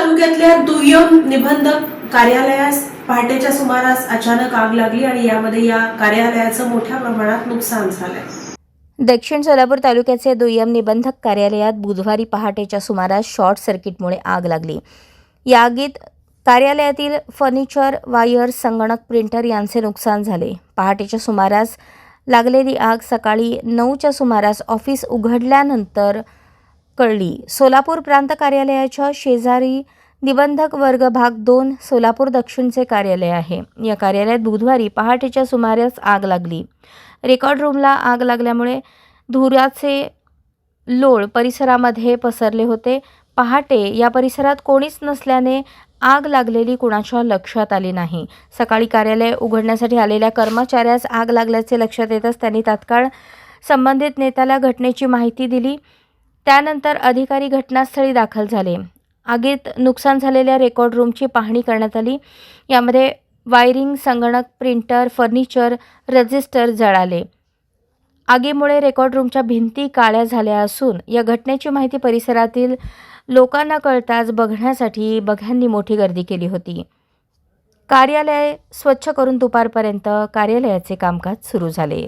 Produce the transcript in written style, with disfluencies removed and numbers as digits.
तालुक्यातल्या दुय्यम निबंधक कार्यालयास पहाटेच्या सुमारास अचानक आग लागली आणि यामध्ये या कार्यालयाचं मोठ्या प्रमाणात नुकसान झालंय। दक्षिण सोलापूर तालुक्याचे दुय्यम निबंधक कार्यालयात बुधवारी पहाटेच्या सुमारास शॉर्ट सर्किटमुळे आग लागली। या आगीत कार्यालयातील फर्निचर, वायर, संगणक, प्रिंटर यांचे नुकसान झाले। पहाटेच्या सुमारास लागलेली आग सकाळी 9च्या सुमारास ऑफिस उघडल्यानंतर कळली। सोलापूर प्रांत कार्यालयाच्या शेजारी निबंधक वर्ग भाग 2 सोलापूर दक्षिणचे कार्यालय आहे। या कार्यालयात बुधवारी पहाटेच्या सुमारास आग लागली। रेकॉर्ड रूमला आग लागल्यामुळे धुराचे लोळ परिसरामध्ये पसरले होते। पहाटे या परिसरात कोणीच नसल्याने आग लागलेली कुणाच्या लक्षात आली नाही। सकाळी कार्यालय उघडण्यासाठी आलेल्या कर्मचाऱ्यास आग लागल्याचे लक्षात येताच त्यांनी तात्काळ संबंधित नेत्याला घटनेची माहिती दिली। त्यानंतर अधिकारी घटनास्थळी दाखल झाले। आगीत नुकसान झालेल्या रेकॉर्ड रूमची पाहणी करण्यात आली। यामध्ये वायरिंग, संगणक, प्रिंटर, फर्निचर, रजिस्टर जळाले। आगीमुळे रेकॉर्ड रूमच्या भिंती काळ्या झाल्या असून या घटनेची माहिती परिसरातील लोकांना कळताच बघण्यासाठी बघ्यांनी मोठी गर्दी केली होती। कार्यालय स्वच्छ करून दुपारपर्यंत कार्यालयाचे कामकाज सुरू झाले।